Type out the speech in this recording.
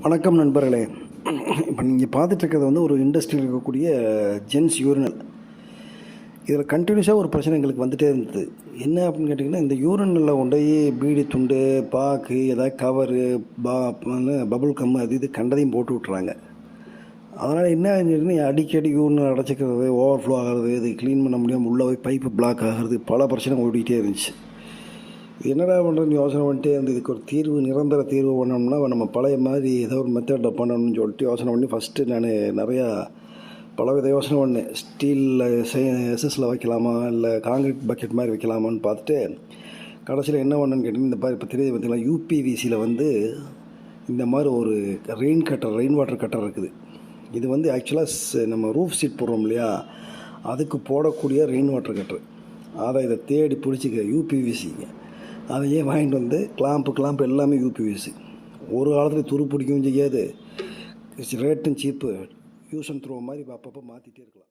வணக்கம் நண்பர்களே. இப்போ நீங்கள் பார்த்துட்ருக்கிறது வந்து ஒரு இண்டஸ்ட்ரியில் இருக்கக்கூடிய ஜென்ஸ் யூரினல். இதில் கண்டினியூஸாக ஒரு பிரச்சனை எங்களுக்கு வந்துகிட்டே இருந்தது. என்ன அப்படின்னு கேட்டிங்கன்னா, இந்த யூரினலில் கொண்டு போய் பீடி துண்டு, பாக்கு, ஏதாவது கவரு, பபுள் கம் அது இது கண்டதையும் போட்டு விட்றாங்க. அதனால் என்ன ஆகிடுச்சுன்னா, அடிக்கடி யூரினல் அடைச்சிக்கிறது, ஓவர்ஃப்ளோ ஆகிறது, இது க்ளீன் பண்ண முடியாமல் உள்ளே போய் பைப்பு பிளாக் ஆகிறது, பல பிரச்சனை ஓடிக்கிட்டே இருந்துச்சு. என்னடா பண்ணுறதுன்னு யோசனை பண்ணிட்டே இருந்து இதுக்கு ஒரு தீர்வு, நிரந்தர தீர்வு பண்ணோம்னா நம்ம பழைய மாதிரி ஏதோ ஒரு மெத்தடில் பண்ணணும்னு சொல்லிட்டு யோசனை பண்ணி ஃபஸ்ட்டு நான் நிறையா பலவித யோசனை பண்ணேன். ஸ்டீலில் எஸ்எஸில் வைக்கலாமா, இல்லை காங்கிரீட் பக்கெட் மாதிரி வைக்கலாமான்னு பார்த்துட்டு கடைசியில் என்ன பண்ணணுன்னு கேட்டிங்கன்னா, இந்த மாதிரி இப்போ தெரியுது பார்த்திங்களா, யூபிவிசியில் வந்து இந்த மாதிரி ஒரு ரெயின் வாட்டர் கட்டர் இருக்குது. இது வந்து ஆக்சுவலாக நம்ம ரூஃப் சீட் போடுறோம் இல்லையா, அதுக்கு போடக்கூடிய ரெயின் வாட்டர் கட்டர். அதை இதை தேடி பிடிச்சிக்க யூபிவிசிங்க. அதையே வாங்கிட்டு வந்து கிளாம்பு எல்லாமே யூபிவிசி. ஒரு காலத்தில் துரு பிடிக்கவும் செய்யாது, ரேட்டும் சீப்பு, யூஸ் அண்ட் த்ரோ மாதிரி அப்பப்போ மாற்றிட்டே இருக்கலாம்.